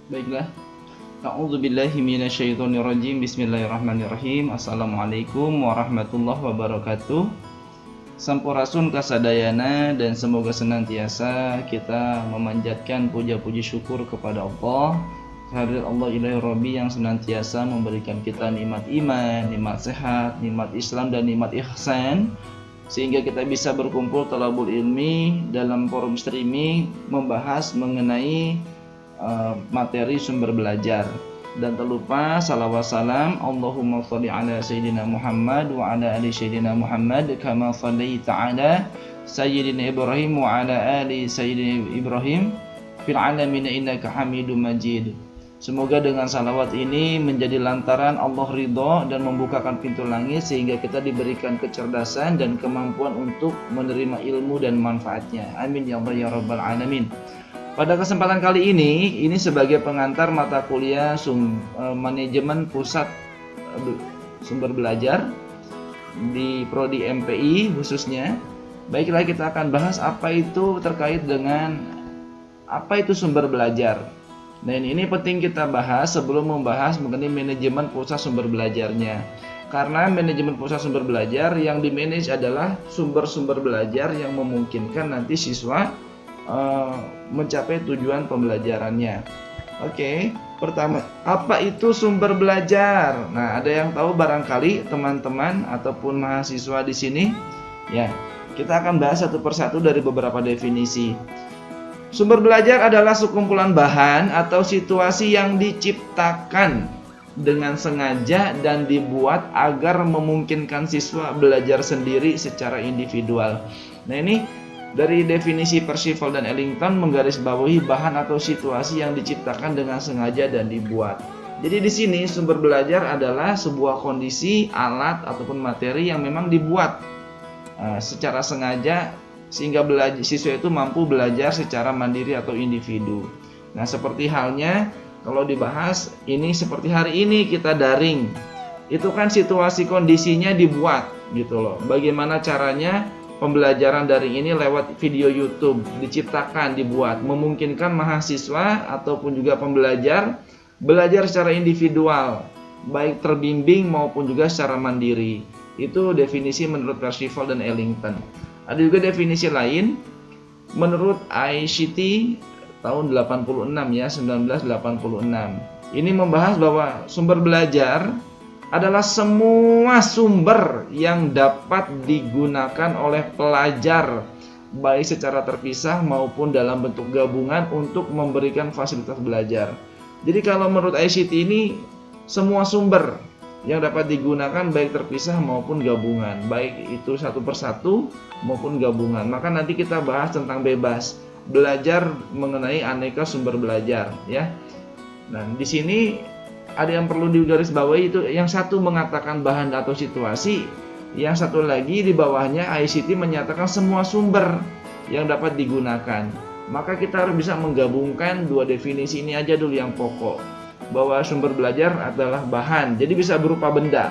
Baiklah. A'udzubillahi minasyaitonirrajim. Bismillahirrahmanirrahim. Assalamualaikum warahmatullahi wabarakatuh. Sampurasun kasadayana dan semoga senantiasa kita memanjatkan puja-puji syukur kepada Allah, kehadirat Allah ilahi Rabbi yang senantiasa memberikan kita nikmat iman, nikmat sehat, nikmat Islam dan nikmat ihsan, sehingga kita bisa berkumpul talabul ilmi dalam forum streaming membahas mengenai materi sumber belajar. Dan tak lupa salawat salam Allahumma sholli ala sayyidina Muhammad wa ala ali sayyidina Muhammad kama shallaita ala sayyidina Ibrahim wa ala ali sayyidina Ibrahim fil alamin innaka Hamidum Majid. Semoga dengan salawat ini menjadi lantaran Allah ridho dan membukakan pintu langit sehingga kita diberikan kecerdasan dan kemampuan untuk menerima ilmu dan manfaatnya. Amin ya Allah ya rabbal alamin. Pada kesempatan kali ini sebagai pengantar mata kuliah manajemen pusat sumber belajar di Prodi MPI khususnya. Baiklah, kita akan bahas apa itu terkait dengan apa itu sumber belajar. Dan ini penting kita bahas sebelum membahas mengenai manajemen pusat sumber belajarnya. Karena manajemen pusat sumber belajar yang dimanage adalah sumber-sumber belajar yang memungkinkan nanti siswa mencapai tujuan pembelajarannya. Oke, pertama, apa itu sumber belajar? Nah, ada yang tahu barangkali teman-teman ataupun mahasiswa di sini? Ya, kita akan bahas satu persatu dari beberapa definisi. Sumber belajar adalah sekumpulan bahan atau situasi yang diciptakan dengan sengaja dan dibuat agar memungkinkan siswa belajar sendiri secara individual. Nah, ini dari definisi Percival dan Ellington menggarisbawahi bahan atau situasi yang diciptakan dengan sengaja dan dibuat. Jadi di sini sumber belajar adalah sebuah kondisi, alat ataupun materi yang memang dibuat secara sengaja sehingga siswa itu mampu belajar secara mandiri atau individu. Nah, seperti halnya kalau dibahas ini seperti hari ini kita daring. Itu kan situasi kondisinya dibuat gitu loh. Bagaimana caranya? Pembelajaran daring ini lewat video YouTube diciptakan, dibuat, memungkinkan mahasiswa ataupun juga pembelajar belajar secara individual, baik terbimbing maupun juga secara mandiri. Itu definisi menurut Percival dan Ellington. Ada juga definisi lain menurut ICT tahun 86 ya, 1986. Ini membahas bahwa sumber belajar adalah semua sumber yang dapat digunakan oleh pelajar baik secara terpisah maupun dalam bentuk gabungan untuk memberikan fasilitas belajar. Jadi kalau menurut ICT ini semua sumber yang dapat digunakan baik terpisah maupun gabungan, baik itu satu persatu maupun gabungan. Maka nanti kita bahas tentang bebas belajar mengenai aneka sumber belajar ya. Nah, di sini ada yang perlu digarisbawahi, itu yang satu mengatakan bahan atau situasi, yang satu lagi di bawahnya ICT menyatakan semua sumber yang dapat digunakan. Maka kita harus bisa menggabungkan dua definisi ini aja dulu yang pokok, bahwa sumber belajar adalah bahan, jadi bisa berupa benda,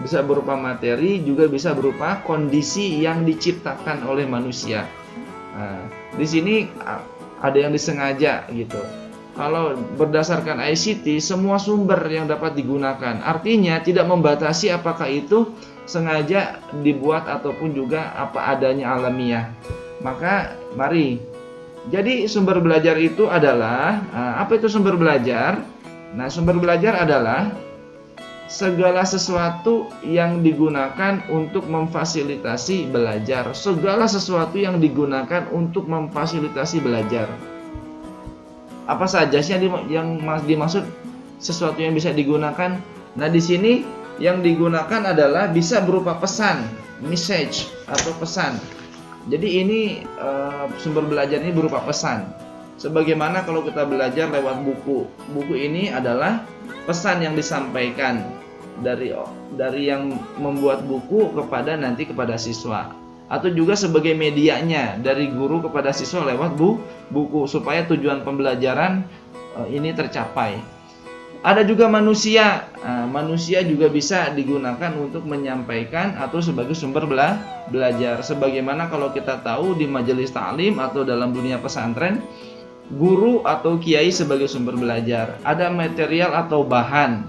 bisa berupa materi, juga bisa berupa kondisi yang diciptakan oleh manusia. Nah, di sini ada yang disengaja gitu. Kalau berdasarkan ICT, semua sumber yang dapat digunakan. Artinya tidak membatasi apakah itu sengaja dibuat ataupun juga apa adanya alamiah. Maka mari. Jadi sumber belajar itu adalah, apa itu sumber belajar? Nah, sumber belajar adalah segala sesuatu yang digunakan untuk memfasilitasi belajar. Segala sesuatu yang digunakan untuk memfasilitasi belajar. Apa saja sih yang dimaksud sesuatu yang bisa digunakan? Nah, di sini yang digunakan adalah bisa berupa pesan, message atau pesan. Jadi ini sumber belajar ini berupa pesan. Sebagaimana kalau kita belajar lewat buku. Buku ini adalah pesan yang disampaikan dari yang membuat buku kepada siswa. Atau juga sebagai medianya dari guru kepada siswa lewat buku supaya tujuan pembelajaran ini tercapai. Ada juga manusia. Manusia juga bisa digunakan untuk menyampaikan atau sebagai sumber belajar. Sebagaimana kalau kita tahu di majelis ta'lim atau dalam dunia pesantren, guru atau kiai sebagai sumber belajar, ada material atau bahan.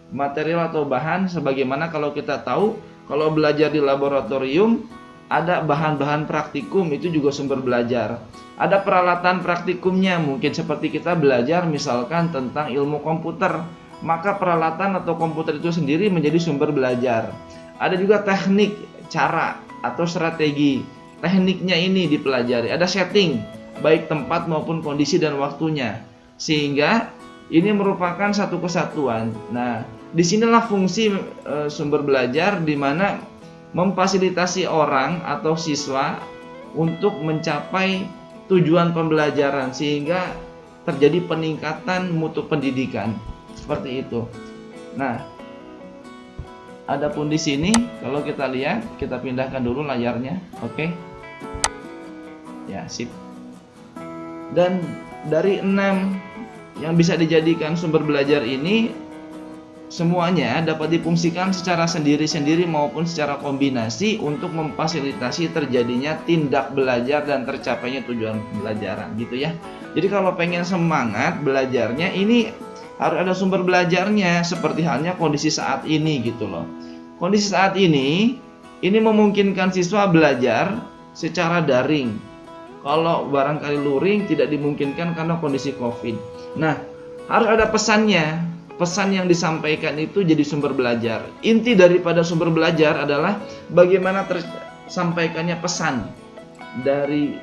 Material atau bahan sebagaimana kalau kita tahu, kalau belajar di laboratorium ada bahan-bahan praktikum, itu juga sumber belajar. Ada peralatan praktikumnya, mungkin seperti kita belajar misalkan tentang ilmu komputer, maka peralatan atau komputer itu sendiri menjadi sumber belajar. Ada juga teknik, cara atau strategi. Tekniknya ini dipelajari. Ada setting, baik tempat maupun kondisi dan waktunya. Sehingga ini merupakan satu kesatuan. Nah, disinilah fungsi sumber belajar, di mana memfasilitasi orang atau siswa untuk mencapai tujuan pembelajaran sehingga terjadi peningkatan mutu pendidikan. Seperti itu. Nah, adapun di sini kalau kita lihat, kita pindahkan dulu layarnya. Oke. Ya, sip. Dan dari 6 yang bisa dijadikan sumber belajar ini, semuanya dapat difungsikan secara sendiri-sendiri maupun secara kombinasi untuk memfasilitasi terjadinya tindak belajar dan tercapainya tujuan pembelajaran, gitu ya. Jadi kalau pengen semangat belajarnya, ini harus ada sumber belajarnya, seperti halnya kondisi saat ini gitu loh. Kondisi saat ini memungkinkan siswa belajar secara daring. Kalau barangkali luring tidak dimungkinkan karena kondisi Covid. Nah, harus ada pesannya. Pesan yang disampaikan itu jadi sumber belajar. Inti daripada sumber belajar adalah bagaimana tersampaikannya pesan dari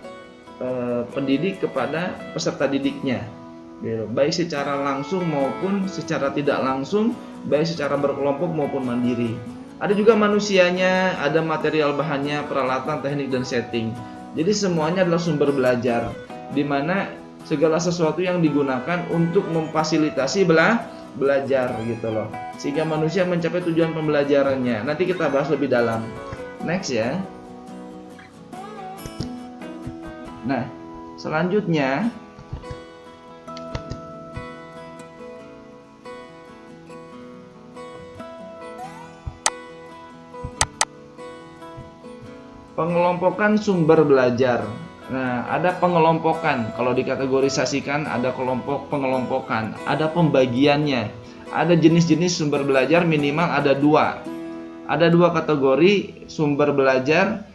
pendidik kepada peserta didiknya, baik secara langsung maupun secara tidak langsung, baik secara berkelompok maupun mandiri. Ada juga manusianya, ada material bahannya, peralatan, teknik, dan setting. Jadi semuanya adalah sumber belajar, di mana segala sesuatu yang digunakan untuk memfasilitasi belajar gitu loh, sehingga manusia mencapai tujuan pembelajarannya. Nanti kita bahas lebih dalam. Next ya. Nah, selanjutnya pengelompokan sumber belajar. Nah, ada pengelompokan. Kalau dikategorisasikan ada kelompok pengelompokan, ada pembagiannya. Ada jenis-jenis sumber belajar, minimal ada 2. Ada 2 kategori sumber belajar.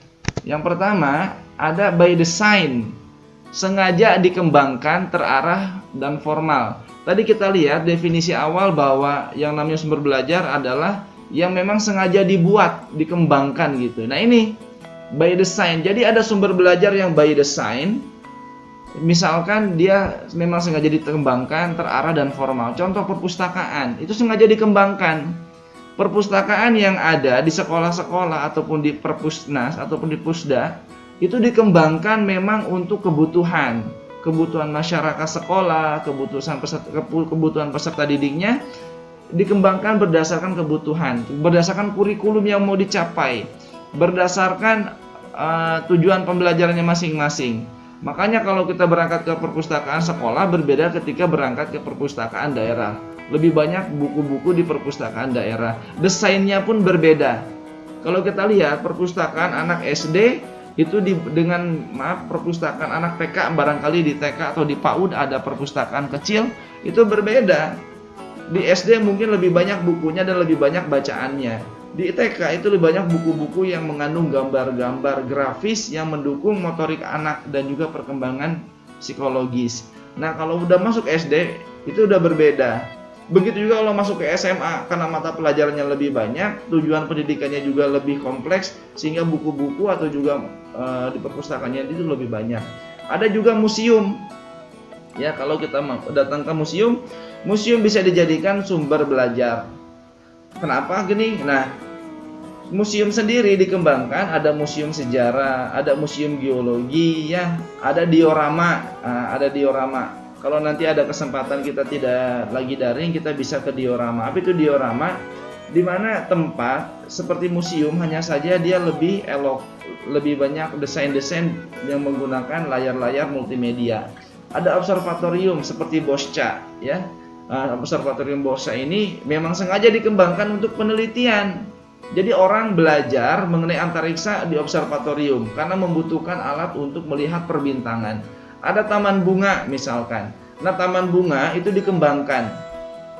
Yang pertama, ada by design, sengaja dikembangkan, terarah, dan formal. Tadi kita lihat definisi awal bahwa yang namanya sumber belajar adalah yang memang sengaja dibuat, dikembangkan gitu. Nah, ini by design. Jadi ada sumber belajar yang by design, misalkan dia memang sengaja dikembangkan, terarah, dan formal. Contoh perpustakaan, itu sengaja dikembangkan. Perpustakaan yang ada di sekolah-sekolah ataupun di perpusnas ataupun di pusda, itu dikembangkan memang untuk kebutuhan masyarakat sekolah, kebutuhan peserta didiknya, dikembangkan berdasarkan kebutuhan, berdasarkan kurikulum yang mau dicapai, berdasarkan tujuan pembelajarannya masing-masing. Makanya kalau kita berangkat ke perpustakaan sekolah berbeda ketika berangkat ke perpustakaan daerah. Lebih banyak buku-buku di perpustakaan daerah. Desainnya pun berbeda. Kalau kita lihat perpustakaan anak SD itu dengan perpustakaan anak TK, barangkali di TK atau di PAUD ada perpustakaan kecil, itu berbeda. Di SD mungkin lebih banyak bukunya dan lebih banyak bacaannya. Di TK itu lebih banyak buku-buku yang mengandung gambar-gambar grafis yang mendukung motorik anak dan juga perkembangan psikologis. Nah, kalau udah masuk SD itu udah berbeda. Begitu juga kalau masuk ke SMA, karena mata pelajarannya lebih banyak, tujuan pendidikannya juga lebih kompleks, sehingga buku-buku atau juga di perpustakaannya itu lebih banyak. Ada juga museum. Ya, kalau kita datang ke museum bisa dijadikan sumber belajar. Kenapa gini? Nah, museum sendiri dikembangkan, ada museum sejarah, ada museum geologi, ya, ada diorama. Ada diorama. Kalau nanti ada kesempatan kita tidak lagi daring, kita bisa ke diorama. Apa itu diorama? Di mana tempat seperti museum, hanya saja dia lebih elok, lebih banyak desain-desain yang menggunakan layar-layar multimedia. Ada observatorium seperti Bosca, ya. Observatorium Bosca ini memang sengaja dikembangkan untuk penelitian. Jadi orang belajar mengenai antariksa di observatorium karena membutuhkan alat untuk melihat perbintangan. Ada taman bunga misalkan. Nah, taman bunga itu dikembangkan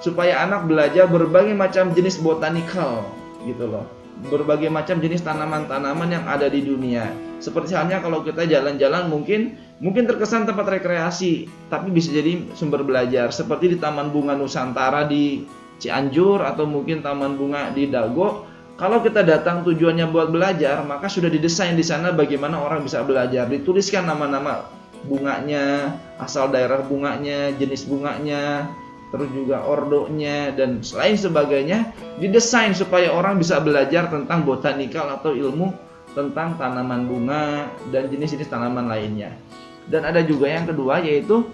supaya anak belajar berbagai macam jenis botanikal gitu loh. Berbagai macam jenis tanaman-tanaman yang ada di dunia. Seperti halnya kalau kita jalan-jalan mungkin terkesan tempat rekreasi, tapi bisa jadi sumber belajar. Seperti di Taman Bunga Nusantara di Cianjur atau mungkin Taman Bunga di Dago. Kalau kita datang tujuannya buat belajar, maka sudah didesain di sana bagaimana orang bisa belajar. Dituliskan nama-nama bunganya, asal daerah bunganya, jenis bunganya, terus juga ordonya dan lain sebagainya, didesain supaya orang bisa belajar tentang botanikal atau ilmu tentang tanaman bunga dan jenis-jenis tanaman lainnya. Dan ada juga yang kedua, yaitu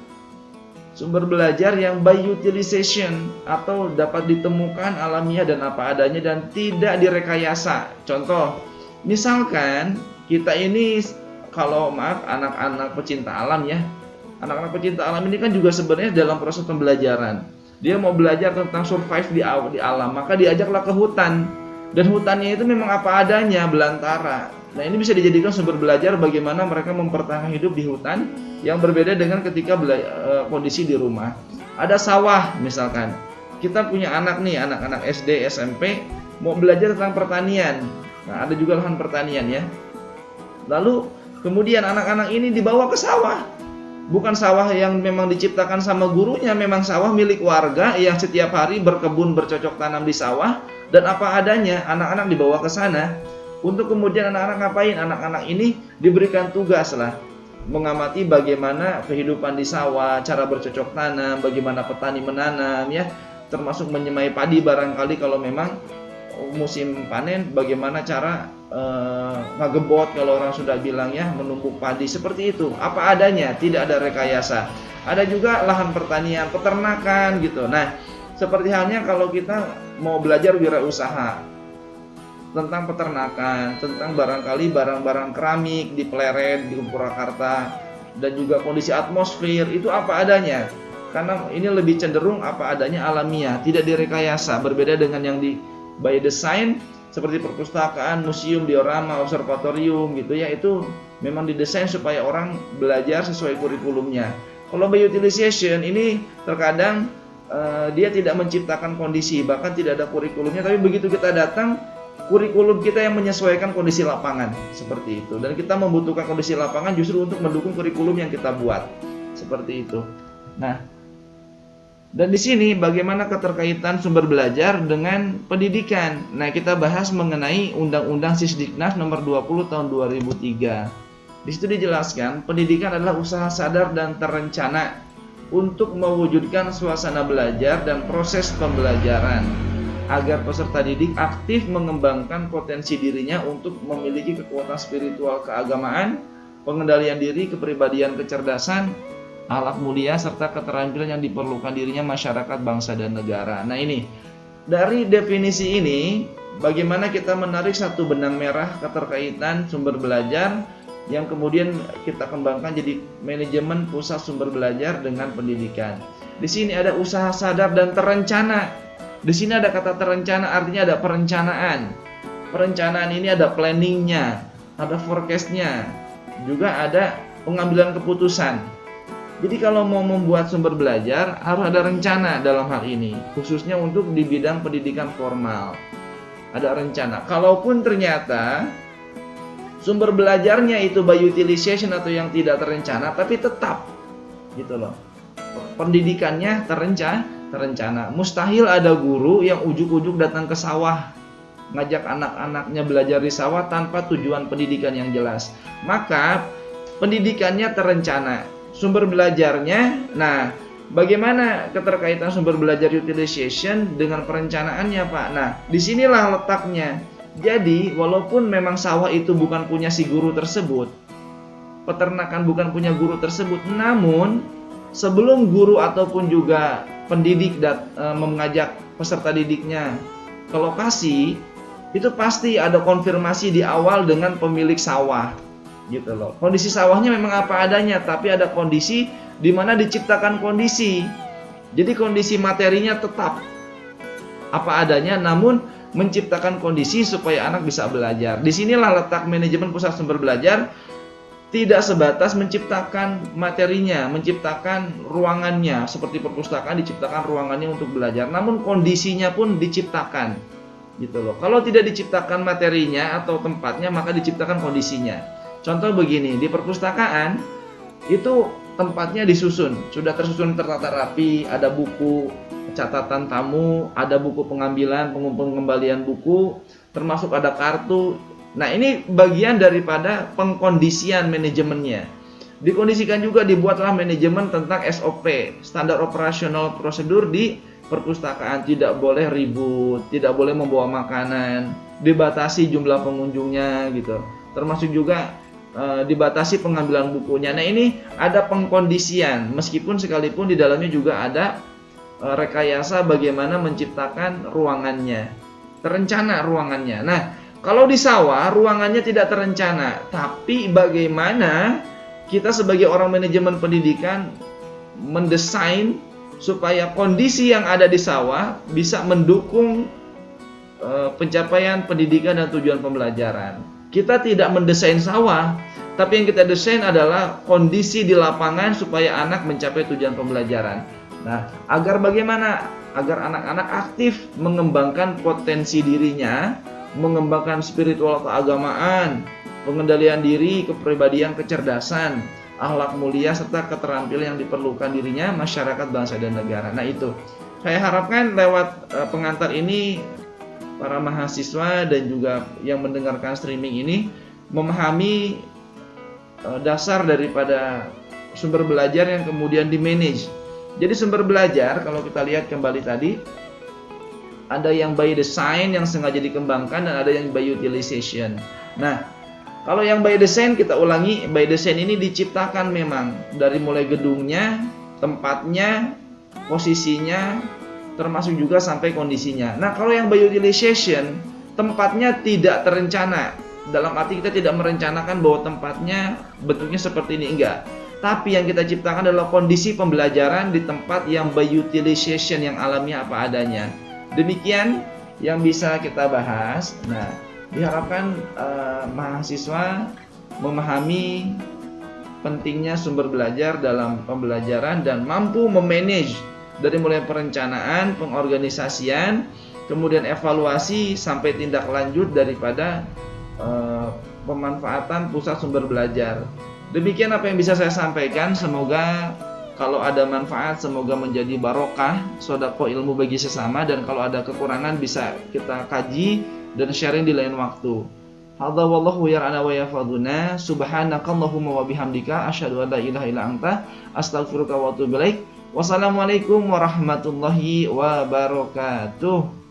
sumber belajar yang by utilization atau dapat ditemukan alamiah dan apa adanya dan tidak direkayasa. Contoh, misalkan kita ini kalau anak-anak pecinta alam ya, anak-anak pecinta alam ini kan juga sebenarnya dalam proses pembelajaran. Dia mau belajar tentang survive di alam, maka diajaklah ke hutan. Dan hutannya itu memang apa adanya, belantara. Nah, ini bisa dijadikan sumber belajar bagaimana mereka mempertahankan hidup di hutan yang berbeda dengan ketika kondisi di rumah. Ada sawah misalkan. Kita punya anak nih, anak-anak SD, SMP mau belajar tentang pertanian. Nah, ada juga lahan pertanian ya. Lalu kemudian anak-anak ini dibawa ke sawah. Bukan sawah yang memang diciptakan sama gurunya, memang sawah milik warga yang setiap hari berkebun bercocok tanam di sawah dan apa adanya. Anak-anak dibawa ke sana untuk kemudian anak-anak ngapain? Anak-anak ini diberikan tugas lah mengamati bagaimana kehidupan di sawah, cara bercocok tanam, bagaimana petani menanam ya, termasuk menyemai padi barangkali kalau memang musim panen, bagaimana cara ngagebot kalau orang sudah bilang ya, menumbuk padi seperti itu, apa adanya, tidak ada rekayasa. Ada juga lahan pertanian, peternakan gitu. Nah, seperti halnya kalau kita mau belajar wirausaha tentang peternakan, tentang barangkali barang-barang keramik di Pleret, di Purwakarta, dan juga kondisi atmosfer itu apa adanya. Karena ini lebih cenderung apa adanya, alamiah, tidak direkayasa, berbeda dengan yang di by design seperti perpustakaan, museum, diorama, observatorium gitu ya, itu memang didesain supaya orang belajar sesuai kurikulumnya. Kalau by utilization ini terkadang dia tidak menciptakan kondisi, bahkan tidak ada kurikulumnya, tapi begitu kita datang, kurikulum kita yang menyesuaikan kondisi lapangan seperti itu. Dan kita membutuhkan kondisi lapangan justru untuk mendukung kurikulum yang kita buat seperti itu. Nah, dan di sini bagaimana keterkaitan sumber belajar dengan pendidikan. Nah, kita bahas mengenai Undang-Undang Sisdiknas nomor 20 tahun 2003. Di situ dijelaskan, pendidikan adalah usaha sadar dan terencana untuk mewujudkan suasana belajar dan proses pembelajaran agar peserta didik aktif mengembangkan potensi dirinya untuk memiliki kekuatan spiritual keagamaan, pengendalian diri, kepribadian, kecerdasan, akhlak mulia, serta keterampilan yang diperlukan dirinya masyarakat, bangsa, dan negara. Nah, ini dari definisi ini, bagaimana kita menarik satu benang merah keterkaitan sumber belajar yang kemudian kita kembangkan jadi manajemen pusat sumber belajar dengan pendidikan. Di sini ada usaha sadar dan terencana. Di sini ada kata terencana, artinya ada perencanaan. Perencanaan ini ada planningnya, ada forecastnya, juga ada pengambilan keputusan. Jadi kalau mau membuat sumber belajar harus ada rencana dalam hal ini, khususnya untuk di bidang pendidikan formal. Ada rencana. Kalaupun ternyata sumber belajarnya itu by utilization atau yang tidak terencana, tapi tetap gitu loh, pendidikannya terencana. Mustahil ada guru yang ujuk-ujuk datang ke sawah ngajak anak-anaknya belajar di sawah tanpa tujuan pendidikan yang jelas. Maka pendidikannya terencana. Sumber belajarnya, nah bagaimana keterkaitan sumber belajar utilization dengan perencanaannya, Pak? Nah, disinilah letaknya. Jadi, walaupun memang sawah itu bukan punya si guru tersebut, peternakan bukan punya guru tersebut, namun sebelum guru ataupun juga pendidik mengajak peserta didiknya ke lokasi, itu pasti ada konfirmasi di awal dengan pemilik sawah. Gitu loh. Kondisi sawahnya memang apa adanya, tapi ada kondisi di mana diciptakan kondisi. Jadi kondisi materinya tetap apa adanya, namun menciptakan kondisi supaya anak bisa belajar. Disinilah letak manajemen pusat sumber belajar tidak sebatas menciptakan materinya, menciptakan ruangannya, seperti perpustakaan diciptakan ruangannya untuk belajar, namun kondisinya pun diciptakan, gitu loh. Kalau tidak diciptakan materinya atau tempatnya, maka diciptakan kondisinya. Contoh begini, di perpustakaan itu tempatnya disusun, sudah tersusun tertata rapi, ada buku catatan tamu, ada buku pengambilan, pengembalian buku, termasuk ada kartu. Nah, ini bagian daripada pengkondisian manajemennya. Dikondisikan juga, dibuatlah manajemen tentang SOP, standar operasional prosedur di perpustakaan. Tidak boleh ribut, tidak boleh membawa makanan, dibatasi jumlah pengunjungnya gitu. Termasuk juga dibatasi pengambilan bukunya. Nah, ini ada pengkondisian, meskipun sekalipun di dalamnya juga ada rekayasa bagaimana menciptakan ruangannya, terencana ruangannya. Nah, kalau di sawah ruangannya tidak terencana, tapi bagaimana kita sebagai orang manajemen pendidikan mendesain supaya kondisi yang ada di sawah bisa mendukung pencapaian pendidikan dan tujuan pembelajaran. Kita tidak mendesain sawah, tapi yang kita desain adalah kondisi di lapangan supaya anak mencapai tujuan pembelajaran. Nah, agar bagaimana? Agar anak-anak aktif mengembangkan potensi dirinya, mengembangkan spiritual keagamaan, pengendalian diri, kepribadian, kecerdasan, akhlak mulia, serta keterampilan yang diperlukan dirinya, masyarakat, bangsa, dan negara. Nah, itu saya harapkan lewat pengantar ini para mahasiswa dan juga yang mendengarkan streaming ini memahami dasar daripada sumber belajar yang kemudian di-manage. Jadi sumber belajar, kalau kita lihat kembali tadi, ada yang by design yang sengaja dikembangkan dan ada yang by utilization. Nah, kalau yang by design kita ulangi, by design ini diciptakan memang dari mulai gedungnya, tempatnya, posisinya, termasuk juga sampai kondisinya. Nah, kalau yang by utilization, tempatnya tidak terencana. Dalam arti kita tidak merencanakan bahwa tempatnya bentuknya seperti ini, enggak. Tapi yang kita ciptakan adalah kondisi pembelajaran di tempat yang by utilization, yang alamiah apa adanya. Demikian yang bisa kita bahas. Nah, diharapkan mahasiswa memahami pentingnya sumber belajar dalam pembelajaran dan mampu memanage dari mulai perencanaan, pengorganisasian, kemudian evaluasi sampai tindak lanjut daripada pemanfaatan pusat sumber belajar. Demikian apa yang bisa saya sampaikan. Semoga kalau ada manfaat, semoga menjadi barokah, sedekah ilmu bagi sesama, dan kalau ada kekurangan bisa kita kaji dan sharing di lain waktu. Hadza wallahu yar'ana wa yafaduna. Subhanakallahumma wa bihamdika asyhadu an la ilaha illa anta astaghfiruka wa atubu ilaik. Wassalamualaikum warahmatullahi wabarakatuh.